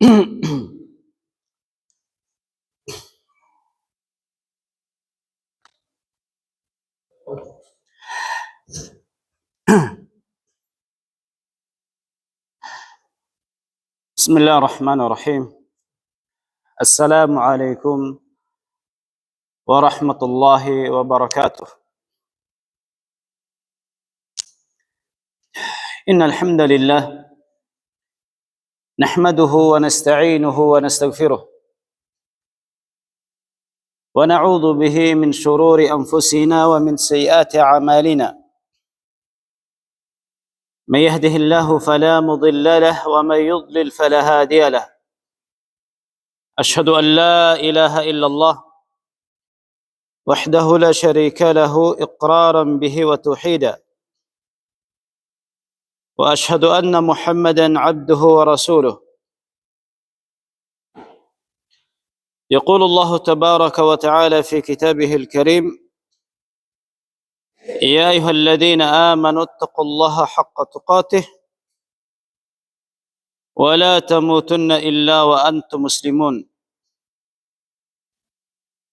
بسم الله الرحمن الرحيم. السلام عليكم ورحمة الله وبركاته. إن الحمد لله نحمده ونستعينه ونستغفره ونعوذ به من شرور أنفسنا ومن سيئات أعمالنا. من يهده الله فلا مضل له ومن يضلل فلا هادي له. أشهد أن لا إله إلا الله وحده لا شريك له إقرارا به وتوحيدا، وأشهد أن محمدا عبده ورسوله. يقول الله تبارك وتعالى في كتابه الكريم: يا أيها الذين آمنوا اتقوا الله حق تقاته ولا تموتن إلا وأنتم مسلمون.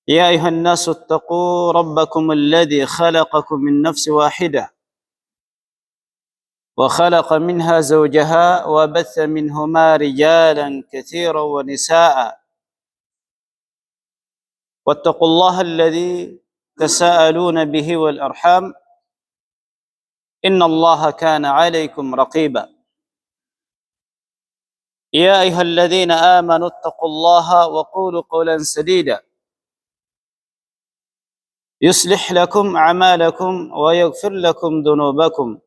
يا أيها الناس اتقوا ربكم الذي خلقكم من نفس واحدة وخلق منها زوجها وبث منهما رجالا كثيرا ونساء، واتقوا الله الذي تساءلون به والأرحام إن الله كان عليكم رقيبا. يا أيها الذين آمنوا اتقوا الله وقولوا قولا سديدا يصلح لكم أعمالكم ويغفر لكم ذنوبكم،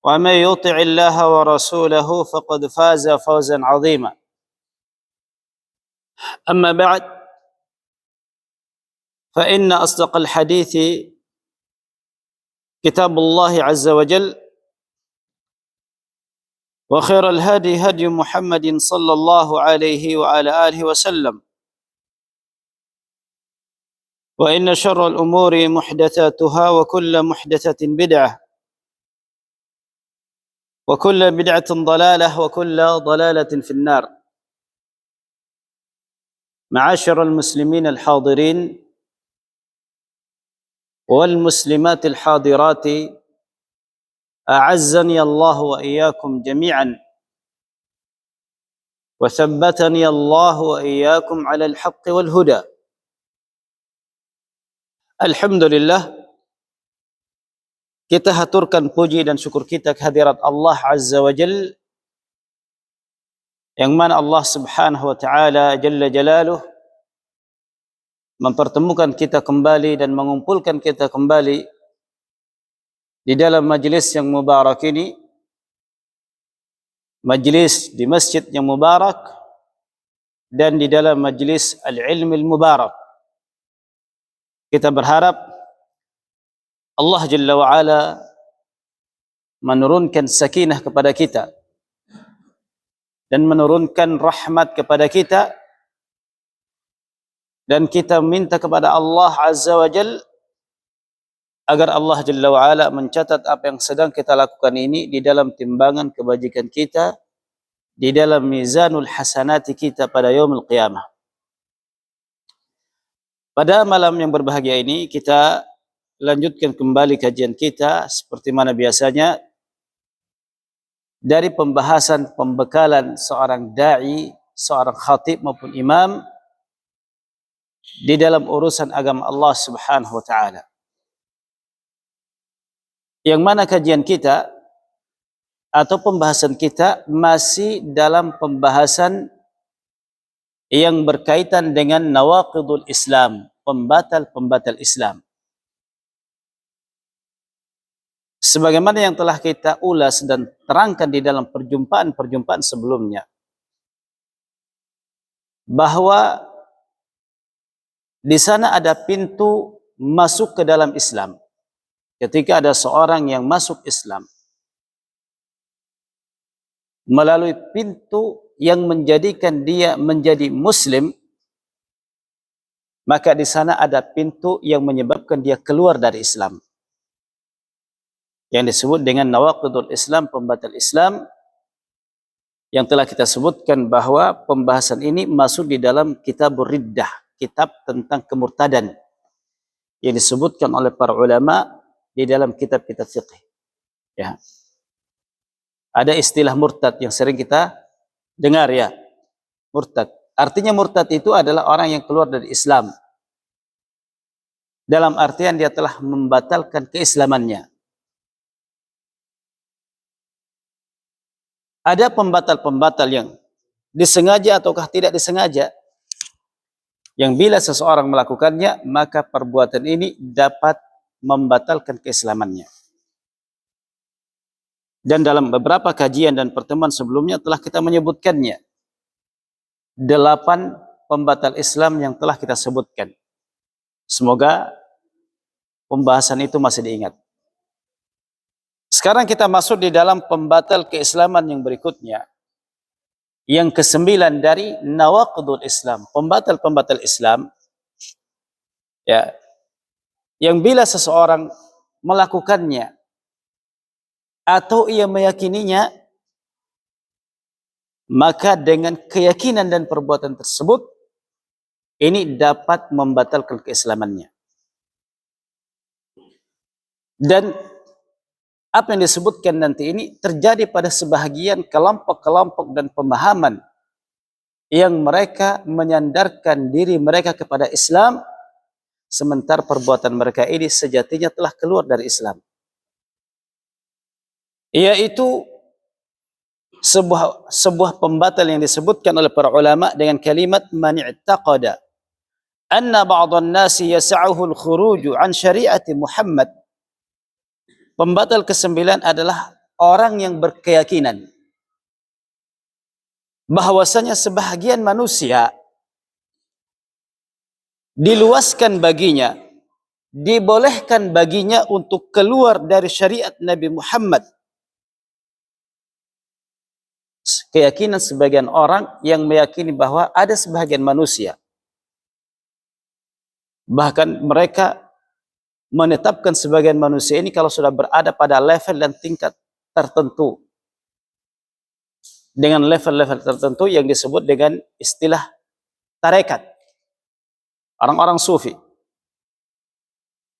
ومن يطع الله ورسوله فقد فاز فوزا عظيما. أما بعد، فإن أصدق الحديث كتاب الله عز وجل، وخير الهدي هدي محمد صلى الله عليه وعلى آله وسلم، وإن شر الأمور محدثاتها وكل محدثة بدعة وكل بدعة ضلالة وكل ضلالة في النار. معاشر المسلمين الحاضرين والمسلمات الحاضرات، أعزني الله وإياكم جميعا، وثبتني الله وإياكم على الحق والهدى. Alhamdulillah, kita haturkan puji dan syukur kita kehadirat Allah Azza wa Jal, yang mana Allah Subhanahu wa Ta'ala Jalla Jalaluh mempertemukan kita kembali dan mengumpulkan kita kembali di dalam majlis yang mubarak ini, majlis di masjid yang mubarak dan di dalam majlis al-ilm al-mubarak. Kita berharap Allah Jalla wa'ala menurunkan sakinah kepada kita dan menurunkan rahmat kepada kita, dan kita minta kepada Allah Azza wa Jal agar Allah Jalla wa'ala mencatat apa yang sedang kita lakukan ini di dalam timbangan kebajikan kita, di dalam mizanul hasanati kita pada yaumul qiyamah. Pada malam yang berbahagia ini, kita lanjutkan kembali kajian kita seperti mana biasanya, dari pembahasan pembekalan seorang da'i, seorang khatib maupun imam di dalam urusan agama Allah Subhanahu wa Ta'ala. Yang mana kajian kita atau pembahasan kita masih dalam pembahasan yang berkaitan dengan nawaqidul Islam, pembatal-pembatal Islam. Sebagaimana yang telah kita ulas dan terangkan di dalam perjumpaan-perjumpaan sebelumnya, bahwa di sana ada pintu masuk ke dalam Islam. Ketika ada seorang yang masuk Islam melalui pintu yang menjadikan dia menjadi Muslim, maka di sana ada pintu yang menyebabkan dia keluar dari Islam, yang disebut dengan nawaqidul Islam, pembatal Islam, yang telah kita sebutkan bahwa pembahasan ini masuk di dalam kitab Riddah, kitab tentang kemurtadan yang disebutkan oleh para ulama di dalam kitab-kitab fiqh. Ya. Ada istilah murtad yang sering kita dengar ya. Murtad. Artinya murtad itu adalah orang yang keluar dari Islam. Dalam artian dia telah membatalkan keislamannya. Ada pembatal-pembatal yang disengaja ataukah tidak disengaja, yang bila seseorang melakukannya, maka perbuatan ini dapat membatalkan keislamannya. Dan dalam beberapa kajian dan pertemuan sebelumnya telah kita menyebutkannya. 8 pembatal Islam yang telah kita sebutkan. Semoga pembahasan itu masih diingat. Sekarang kita masuk di dalam pembatal keislaman yang berikutnya. Yang ke-9 dari nawaqidul Islam, pembatal-pembatal Islam. Ya. Yang bila seseorang melakukannya atau ia meyakininya, maka dengan keyakinan dan perbuatan tersebut ini dapat membatalkan keislamannya. Dan apa yang disebutkan nanti ini terjadi pada sebahagian kelompok-kelompok dan pemahaman yang mereka menyandarkan diri mereka kepada Islam, sementara perbuatan mereka ini sejatinya telah keluar dari Islam. Yaitu sebuah pembatal yang disebutkan oleh para ulama dengan kalimat man i'taqada anna ba'dhan nasi yas'ahu al-khuruju an syari'ati Muhammad. Pembatal ke-9 adalah orang yang berkeyakinan bahwasanya sebahagian manusia diluaskan baginya, dibolehkan baginya untuk keluar dari syariat Nabi Muhammad. Keyakinan sebagian orang yang meyakini bahwa ada sebahagian manusia, bahkan mereka menetapkan sebagian manusia ini kalau sudah berada pada level dan tingkat tertentu, dengan level-level tertentu yang disebut dengan istilah tarekat, orang-orang sufi,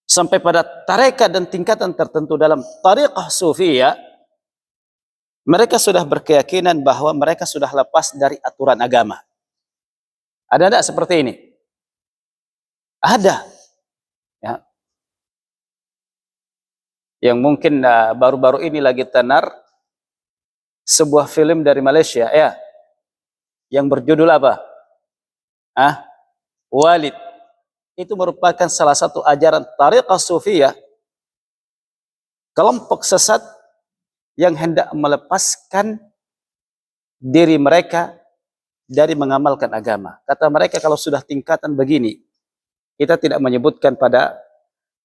sampai pada tarekat dan tingkatan tertentu dalam tariqah sufiyah, mereka sudah berkeyakinan bahwa mereka sudah lepas dari aturan agama. Ada tidak seperti ini? Ada. Ya. Yang mungkin baru-baru ini lagi tenar sebuah film dari Malaysia, ya, yang berjudul apa? Walid. Itu merupakan salah satu ajaran tariqah sufiyah, kelompok sesat yang hendak melepaskan diri mereka dari mengamalkan agama. Kata mereka, kalau sudah tingkatan begini, kita tidak menyebutkan pada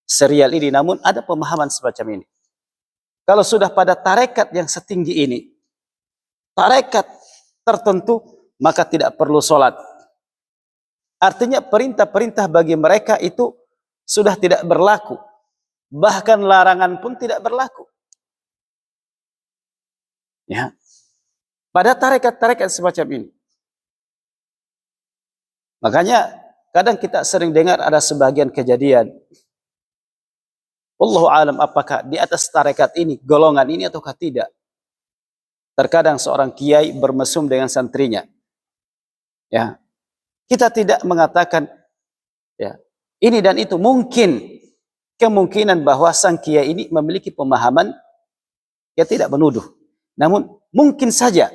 serial ini, namun ada pemahaman semacam ini. Kalau sudah pada tarekat yang setinggi ini, tarekat tertentu, maka tidak perlu sholat. Artinya perintah-perintah bagi mereka itu sudah tidak berlaku. Bahkan larangan pun tidak berlaku. Ya. Pada tarekat-tarekat semacam ini. Makanya kadang kita sering dengar ada sebagian kejadian. Wallahu alam apakah di atas tarekat ini, golongan ini ataukah tidak. Terkadang seorang kiai bermesum dengan santrinya. Ya. Kita tidak mengatakan ya, ini dan itu. Mungkin kemungkinan bahwa sang kiai ini memiliki pemahaman, ya tidak menuduh. Namun mungkin saja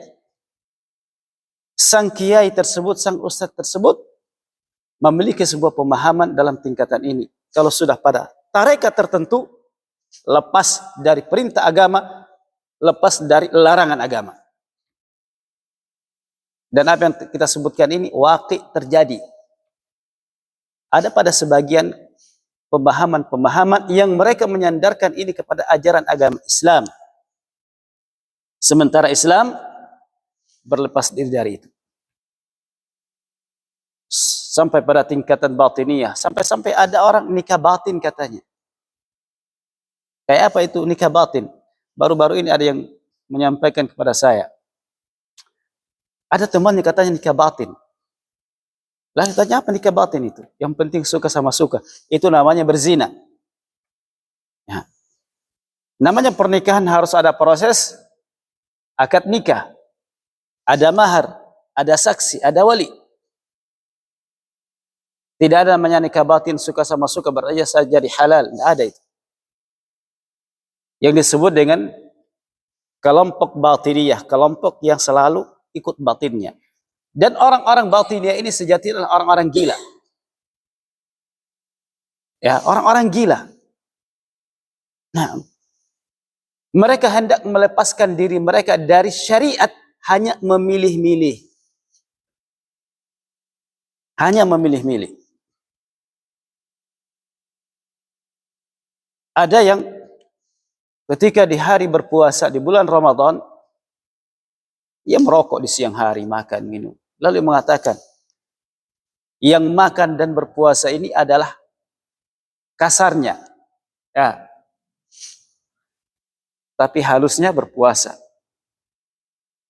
sang kiai tersebut, sang ustadz tersebut memiliki sebuah pemahaman dalam tingkatan ini. Kalau sudah pada tarekat tertentu, lepas dari perintah agama, lepas dari larangan agama. Dan apa yang kita sebutkan ini waqi terjadi. Ada pada sebagian pemahaman-pemahaman yang mereka menyandarkan ini kepada ajaran agama Islam. Sementara Islam berlepas diri dari itu. Sampai pada tingkatan batiniyah. Sampai-sampai ada orang nikah batin katanya. Kayak apa itu nikah batin? Baru-baru ini ada yang menyampaikan kepada saya. Ada temannya katanya nikah batin. Lalu tanya, apa nikah batin itu? Yang penting suka sama suka. Itu namanya berzina. Ya. Namanya pernikahan harus ada proses akad nikah. Ada mahar, ada saksi, ada wali. Tidak ada namanya nikah batin suka sama suka berarti saja jadi halal. Tidak ada itu. Yang disebut dengan kelompok batiniyah, kelompok yang selalu ikut batinnya. Dan orang-orang batiniyah ini sejatinya orang-orang gila. Ya, orang-orang gila. Nah, mereka hendak melepaskan diri mereka dari syariat hanya memilih-milih. Hanya memilih-milih. Ada yang ketika di hari berpuasa di bulan Ramadan, ia merokok di siang hari, makan, minum. Lalu mengatakan, yang makan dan berpuasa ini adalah kasarnya. Ya. Tapi halusnya berpuasa.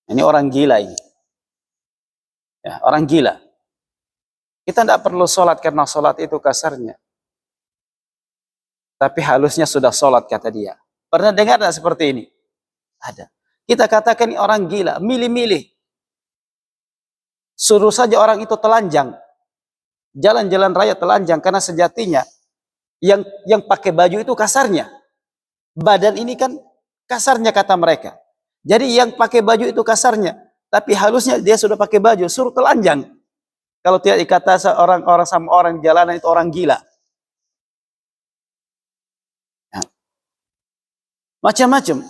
Ini orang gila ini. Ya, orang gila. Kita tidak perlu sholat karena sholat itu kasarnya. Tapi halusnya sudah sholat, kata dia. Pernah dengar tidak seperti ini? Ada. Kita katakan ini orang gila, milih-milih. Suruh saja orang itu telanjang. Jalan-jalan raya telanjang, karena sejatinya yang pakai baju itu kasarnya. Badan ini kan kasarnya, kata mereka. Jadi yang pakai baju itu kasarnya, tapi halusnya dia sudah pakai baju, suruh telanjang. Kalau tidak dikata orang-orang sama orang di jalanan itu orang gila. Macam-macam.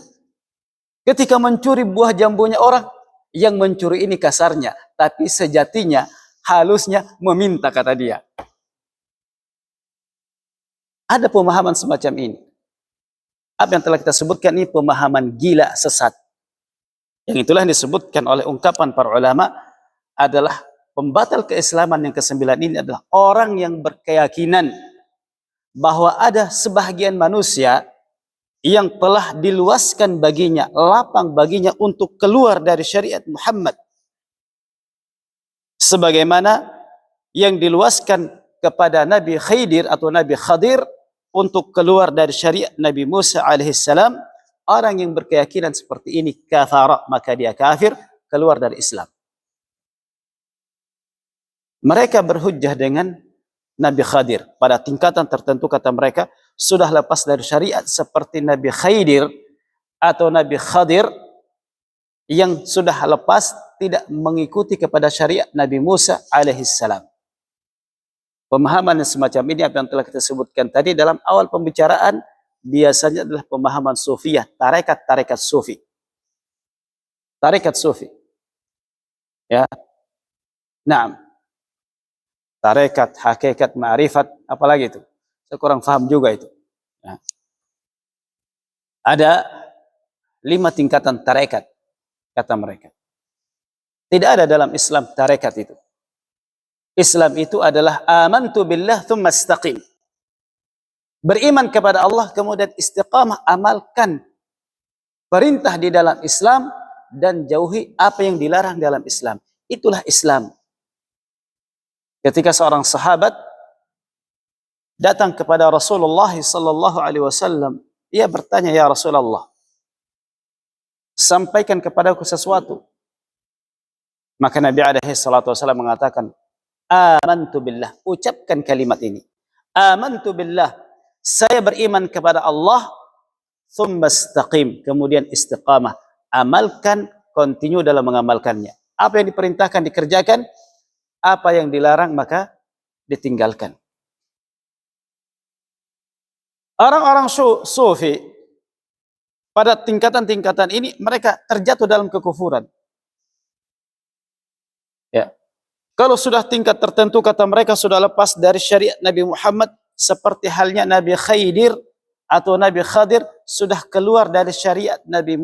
Ketika mencuri buah jambunya orang, yang mencuri ini kasarnya, tapi sejatinya halusnya meminta, kata dia. Ada pemahaman semacam ini. Apa yang telah kita sebutkan ini pemahaman gila sesat. Yang itulah yang disebutkan oleh ungkapan para ulama adalah pembatal keislaman yang ke-9 ini adalah orang yang berkeyakinan bahwa ada sebahagian manusia yang telah diluaskan baginya, lapang baginya untuk keluar dari syariat Muhammad. Sebagaimana yang diluaskan kepada Nabi Khidir atau Nabi Khadir untuk keluar dari syariat Nabi Musa alaihissalam, orang yang berkeyakinan seperti ini kafara, maka dia kafir, keluar dari Islam. Mereka berhujjah dengan Nabi Khadir. Pada tingkatan tertentu kata mereka, sudah lepas dari syariat seperti Nabi Khidir atau Nabi Khadir yang sudah lepas tidak mengikuti kepada syariat Nabi Musa alaihissalam. Pemahaman yang semacam ini apa yang telah kita sebutkan tadi dalam awal pembicaraan biasanya adalah pemahaman sufiyah, tarekat sufi. Tarekat sufi. Ya. Naam. Tarekat, hakikat, ma'rifat, apalagi itu. Saya kurang paham juga itu. Ya. Ada 5 tingkatan tarekat, kata mereka. Tidak ada dalam Islam tarekat itu. Islam itu adalah amantu billah thumma istaqim. Beriman kepada Allah kemudian istiqamah, amalkan perintah di dalam Islam dan jauhi apa yang dilarang dalam Islam. Itulah Islam. Ketika seorang sahabat datang kepada Rasulullah sallallahu alaihi wasallam, ia bertanya, "Ya Rasulullah, sampaikan kepadaku sesuatu." Maka Nabi alaihi salatu wasallam mengatakan, "Amantu billah." Ucapkan kalimat ini. Amantu billah. Saya beriman kepada Allah, thumma istaqim. Kemudian istiqamah. Amalkan, continue dalam mengamalkannya. Apa yang diperintahkan dikerjakan, apa yang dilarang maka ditinggalkan. Orang-orang sufi pada tingkatan-tingkatan ini mereka terjatuh dalam kekufuran. Ya. Kalau sudah tingkat tertentu kata mereka sudah lepas dari syariat Nabi Muhammad seperti halnya Nabi Khidir atau Nabi Khadir sudah keluar dari syariat Nabi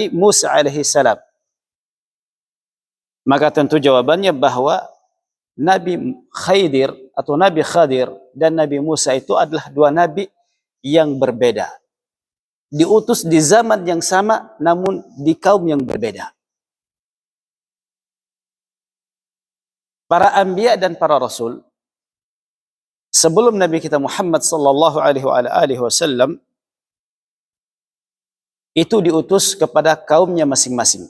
Musa alaihi salam. Maka tentu jawabannya bahwa Nabi Khidir atau Nabi Khadir dan Nabi Musa itu adalah 2 nabi yang berbeda. Diutus di zaman yang sama namun di kaum yang berbeda. para anbiya dan para rasul sebelum Nabi kita Muhammad sallallahu alaihi wasallam itu diutus kepada kaumnya masing-masing.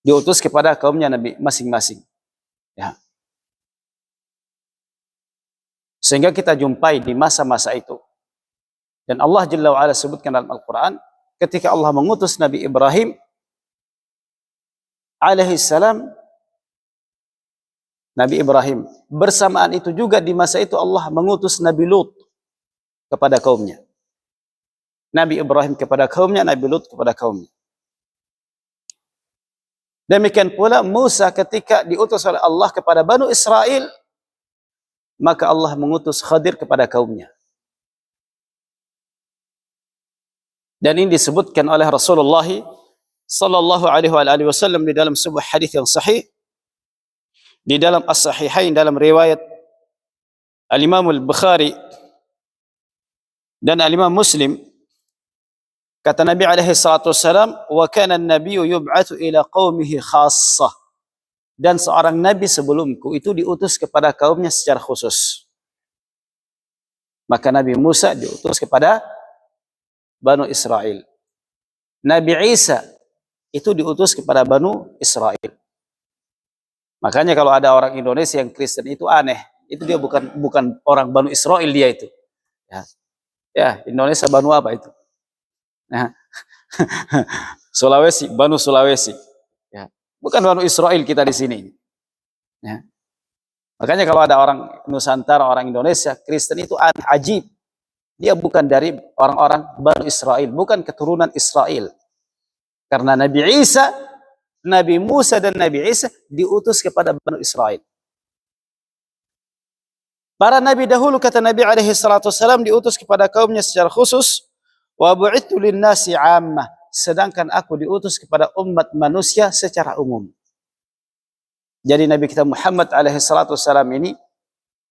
Diutus kepada kaumnya Nabi masing-masing. Ya. Sehingga kita jumpai di masa-masa itu. Dan Allah Jalla wa'ala sebutkan dalam Al-Quran, ketika Allah mengutus Nabi Ibrahim alaihissalam, Nabi Ibrahim. Bersamaan itu juga di masa itu Allah mengutus Nabi Lut kepada kaumnya. Nabi Ibrahim kepada kaumnya, Nabi Lut kepada kaumnya. Demikian pula Musa ketika diutus oleh Allah kepada Banu Israel, maka Allah mengutus Khadir kepada kaumnya. Dan ini disebutkan oleh Rasulullah sallallahu alaihi wasallam di dalam sebuah hadis yang sahih, di dalam As-Sahihain, dalam riwayat Al-Imam Al-Bukhari dan Al-Imam Muslim. Kata Nabi alaihi salatu wassalam, wa kana an-nabiyyu yub'atsu ila qaumihi khassah. Dan seorang nabi sebelumku itu diutus kepada kaumnya secara khusus. Maka Nabi Musa diutus kepada Banu Israel. Nabi Isa itu diutus kepada Banu Israel. Makanya kalau ada orang Indonesia yang Kristen itu aneh. Itu dia bukan orang Banu Israel dia itu. Ya, Indonesia Banu apa itu? Nah, Sulawesi, Banu Sulawesi. Ya, bukan Banu Israel kita di sini. Ya. Makanya kalau ada orang Nusantara, orang Indonesia, Kristen itu ajib. Dia bukan dari orang-orang Banu Israel, bukan keturunan Israel. Karena Nabi Isa, Nabi Musa dan Nabi Isa diutus kepada Banu Israel. Para nabi dahulu, kata Nabi alaihi salatu wasallam, diutus kepada kaumnya secara khusus. Wa bu'ithu lin-nasi 'ammah, sedangkan aku diutus kepada umat manusia secara umum. Jadi Nabi kita Muhammad alaihi salatu wasallam ini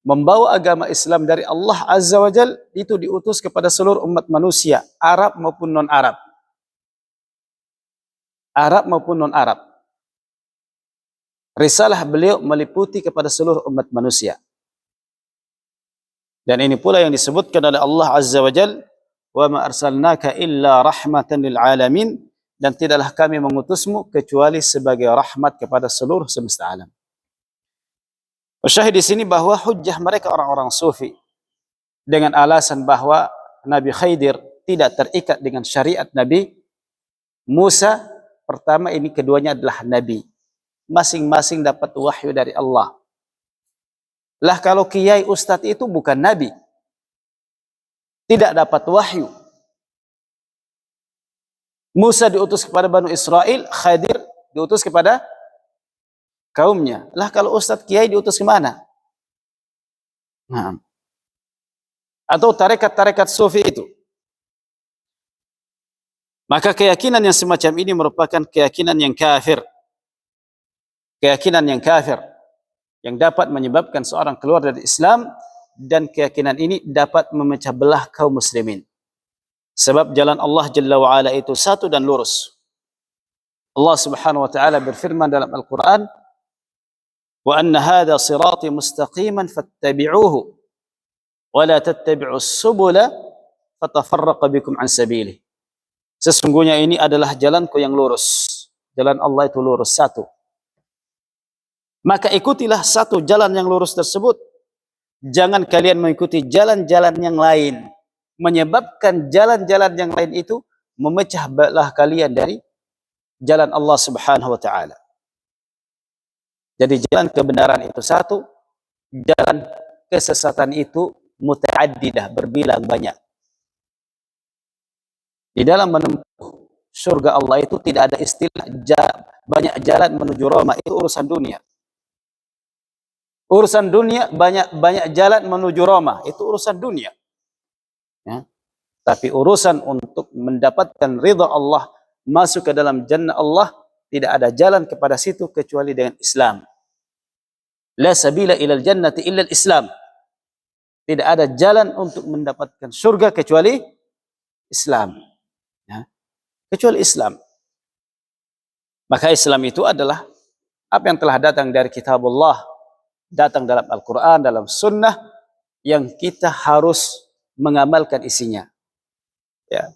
membawa agama Islam dari Allah Azza wa Jal, itu diutus kepada seluruh umat manusia, Arab maupun non-Arab. Arab maupun non-Arab. Risalah beliau meliputi kepada seluruh umat manusia. Dan ini pula yang disebutkan oleh Allah Azza wa Jal, wa ma arsalnaka illa rahmatan lil alamin, dan tidaklah kami mengutusmu kecuali sebagai rahmat kepada seluruh semesta alam. Syahid di sini bahwa hujjah mereka orang-orang sufi dengan alasan bahwa Nabi Khidir tidak terikat dengan syariat Nabi Musa. Pertama, ini keduanya adalah nabi, masing-masing dapat wahyu dari Allah. Lah kalau kiai ustadz itu bukan nabi, tidak dapat wahyu. Musa diutus kepada Banu Israel, Khadir diutus kepada kaumnya. Lah kalau ustadz kiai diutus kemana? Nah. Atau tarekat-tarekat sufi itu. Maka keyakinan yang semacam ini merupakan keyakinan yang kafir. Keyakinan yang kafir, yang dapat menyebabkan seorang keluar dari Islam, dan keyakinan ini dapat memecah belah kaum muslimin. Sebab jalan Allah Jalla wa'ala itu satu dan lurus. Allah Subhanahu wa ta'ala berfirman dalam Al-Quran, wa anna hadha sirati mustaqiman fattabi'uhu wa la tattabi'us subula fatafarraqa bikum an sabilih. Sesungguhnya ini adalah jalanku yang lurus. Jalan Allah itu lurus, satu. Maka ikutilah satu jalan yang lurus tersebut. Jangan kalian mengikuti jalan-jalan yang lain, menyebabkan jalan-jalan yang lain itu memecah belah kalian dari jalan Allah Subhanahu wa ta'ala. Jadi jalan kebenaran itu satu, jalan kesesatan itu muta'addidah, berbilang banyak. Di dalam menempuh surga Allah itu tidak ada istilah banyak jalan menuju Roma, itu urusan dunia. Urusan dunia, banyak jalan menuju Roma, itu urusan dunia. Ya. Tapi urusan untuk mendapatkan ridha Allah, masuk ke dalam jannah Allah, tidak ada jalan kepada situ kecuali dengan Islam. La sabila ilal jannati illa Islam. Tidak ada jalan untuk mendapatkan surga kecuali Islam. Ya. Kecuali Islam. Maka Islam itu adalah apa yang telah datang dari kitabullah, datang dalam Al-Quran, dalam sunnah, yang kita harus mengamalkan isinya. Ya.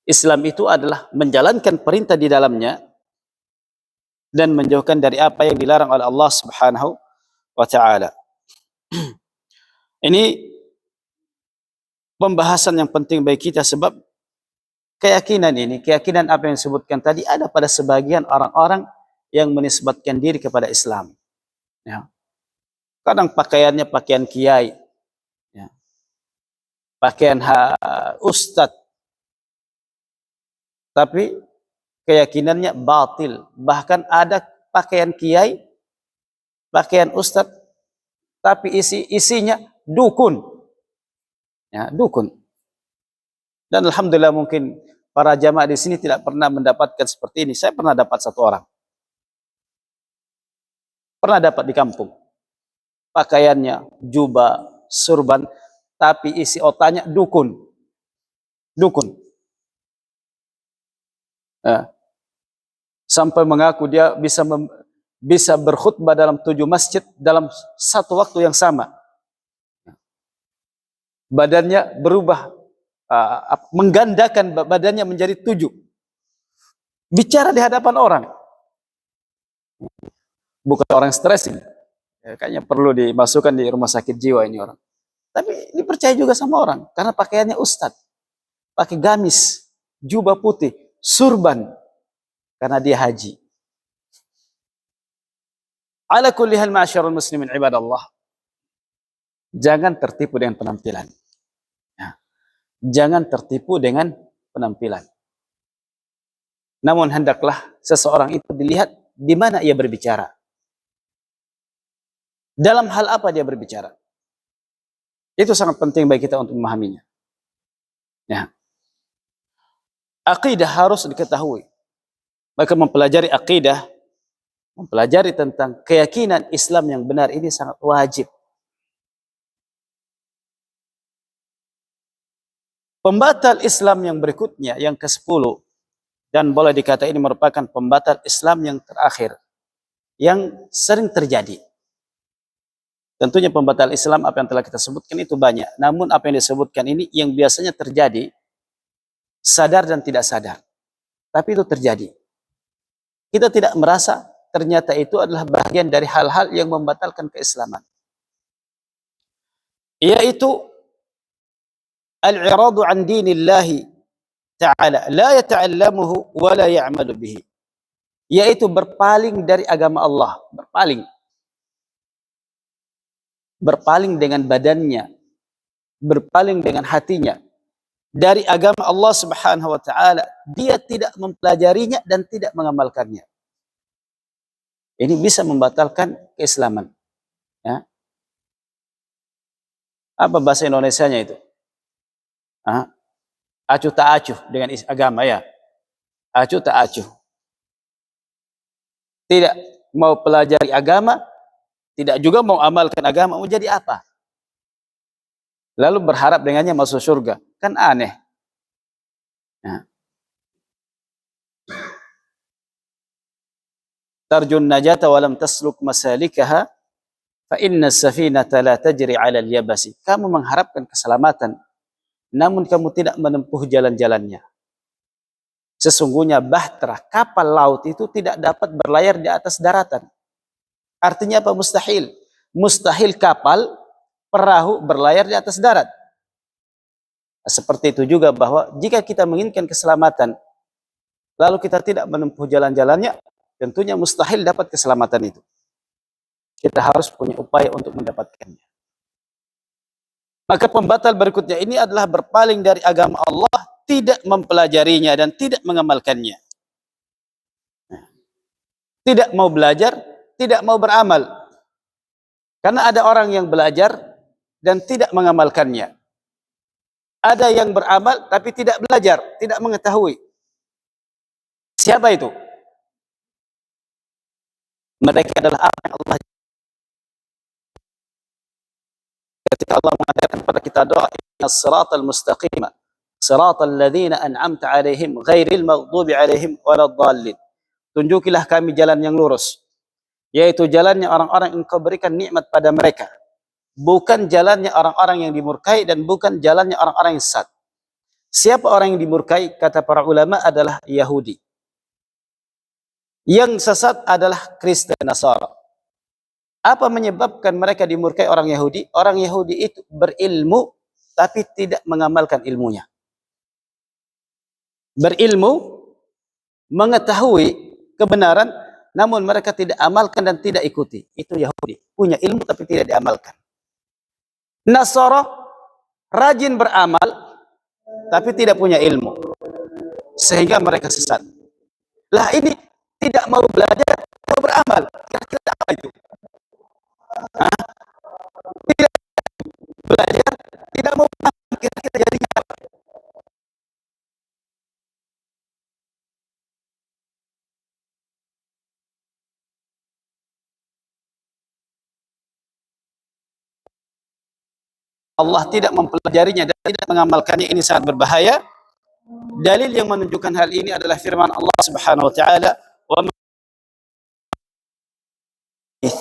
Islam itu adalah menjalankan perintah di dalamnya dan menjauhkan dari apa yang dilarang oleh Allah Subhanahu wa taala. Ini pembahasan yang penting bagi kita, sebab keyakinan ini, keyakinan apa yang disebutkan tadi ada pada sebagian orang-orang yang menisbatkan diri kepada Islam. Ya. Kadang pakaiannya pakaian kiai, ya. Pakaian ustadz, tapi keyakinannya batil. Bahkan ada pakaian kiai, pakaian ustadz, tapi isinya dukun. Ya, dukun. Dan alhamdulillah mungkin para jamaah di sini tidak pernah mendapatkan seperti ini. Saya pernah dapat satu orang. Pernah dapat di kampung. Pakaiannya jubah, surban, tapi isi otaknya dukun. Dukun. Ya. Sampai mengaku dia bisa berkhutbah dalam 7 masjid dalam satu waktu yang sama. Badannya berubah, menggandakan badannya menjadi 7. Bicara di hadapan orang. Bukan orang stres ini. Ya, kayaknya perlu dimasukkan di rumah sakit jiwa ini orang. Tapi dipercaya juga sama orang. Karena pakaiannya ustadz. Pakai gamis, jubah putih, surban. Karena dia haji. Ala kulli hal ma'asyarul muslimin ibadallah. Jangan tertipu dengan penampilan. Ya. Jangan tertipu dengan penampilan. Namun hendaklah seseorang itu dilihat di mana ia berbicara. Dalam hal apa dia berbicara. Itu sangat penting bagi kita untuk memahaminya. Ya. Aqidah harus diketahui. Maka mempelajari aqidah, mempelajari tentang keyakinan Islam yang benar ini sangat wajib. Pembatal Islam yang berikutnya, yang ke-10, dan boleh dikata ini merupakan pembatal Islam yang terakhir, yang sering terjadi. Tentunya pembatal Islam apa yang telah kita sebutkan itu banyak. Namun apa yang disebutkan ini yang biasanya terjadi sadar dan tidak sadar. Tapi itu terjadi. Kita tidak merasa ternyata itu adalah bagian dari hal-hal yang membatalkan keislaman. Yaitu al-i'radu an dinillahi ta'ala la yata'allamuhu wa la ya'malu bihi. Yaitu berpaling dari agama Allah, berpaling dengan badannya, berpaling dengan hatinya dari agama Allah Subhanahu wa taala. Dia tidak mempelajarinya dan tidak mengamalkannya. Ini bisa membatalkan keislaman. Ya. Apa bahasa Indonesianya itu? Acuh tak acuh dengan agama, ya. Acuh tak acuh. Tidak mau pelajari agama, tidak juga mau amalkan agama, mau jadi apa? Lalu berharap dengannya masuk surga. Kan aneh. Ya. Tarjun najata walam tasluk masalikaha fa inna safinata la tajri 'ala al-yabasi. Kamu mengharapkan keselamatan, namun kamu tidak menempuh jalan-jalannya. Sesungguhnya bahtera, kapal laut itu tidak dapat berlayar di atas daratan. Artinya apa? Mustahil. Mustahil kapal, perahu berlayar di atas darat. Seperti itu juga bahwa jika kita menginginkan keselamatan, lalu kita tidak menempuh jalan-jalannya, tentunya mustahil dapat keselamatan itu. Kita harus punya upaya untuk mendapatkannya. Maka pembatal berikutnya ini adalah berpaling dari agama Allah, tidak mempelajarinya dan tidak mengamalkannya. Tidak mau belajar, tidak mau beramal. Karena ada orang yang belajar dan tidak mengamalkannya. Ada yang beramal tapi tidak belajar, tidak mengetahui. Siapa itu? Mereka adalah apa yang Allah, ketika Allah mengatakan kepada kita doa, as-siratal mustaqim, siratal ladzina an'amta 'alaihim ghairil maghdubi 'alaihim waladdallin. Tunjukilah kami jalan yang lurus, yaitu jalannya orang-orang yang engkau berikan nikmat pada mereka, bukan jalannya orang-orang yang dimurkai dan bukan jalannya orang-orang yang sesat. Siapa orang yang dimurkai? Kata para ulama adalah Yahudi. Yang sesat adalah Kristen Nasara. Apa menyebabkan mereka dimurkai orang Yahudi? Orang Yahudi itu berilmu tapi tidak mengamalkan ilmunya. Berilmu, mengetahui kebenaran, namun mereka tidak amalkan dan tidak ikuti. Itu Yahudi. Punya ilmu tapi tidak diamalkan. Nasara rajin beramal tapi tidak punya ilmu, sehingga mereka sesat. Lah ini tidak mau belajar, mau beramal. Kira-kira apa itu? Hah? Tidak belajar, tidak mau beramal. Kira-kira jadinya apa? Allah tidak mempelajarinya dan tidak mengamalkannya, ini sangat berbahaya. Dalil yang menunjukkan hal ini adalah firman Allah Subhanahu wa taala, "Wa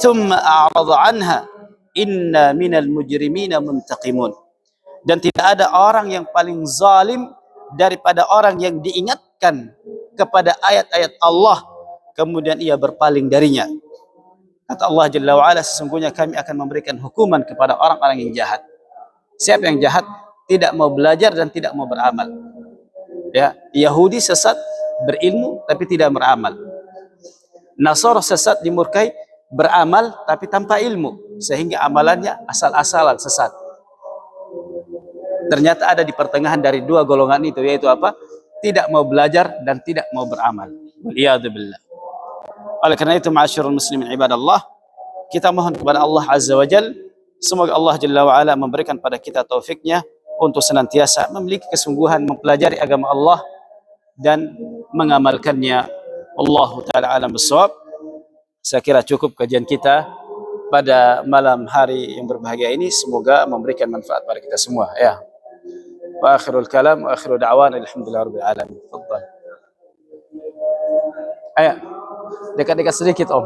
thumma a'rada 'anha inna minal mujrimina muntaqimun." Dan tidak ada orang yang paling zalim daripada orang yang diingatkan kepada ayat-ayat Allah kemudian ia berpaling darinya. Kata Allah Jalla wa Ala, sesungguhnya kami akan memberikan hukuman kepada orang-orang yang jahat. Siapa yang jahat? Tidak mau belajar dan tidak mau beramal. Ya, Yahudi sesat, berilmu tapi tidak beramal. Nasara sesat, dimurkai, beramal tapi tanpa ilmu, sehingga amalannya asal-asalan sesat. Ternyata ada di pertengahan dari dua golongan itu, yaitu apa? Tidak mau belajar dan tidak mau beramal. Waliyadzubillah. Oleh karena itu, ma'asyiral muslimin ibadallah, kita mohon kepada Allah Azza wa Jalla, semoga Allah Jalla wa Ala memberikan pada kita taufiknya untuk senantiasa memiliki kesungguhan mempelajari agama Allah dan mengamalkannya. Allahu taala alam bissawab. Saya kira cukup kajian kita pada malam hari yang berbahagia ini, semoga memberikan manfaat pada kita semua, ya. Wa akhirul kalam wa akhiru da'wana alhamdulillahirabbil alamin. Tafadhal. Ayo, dekat-dekat sedikit Om.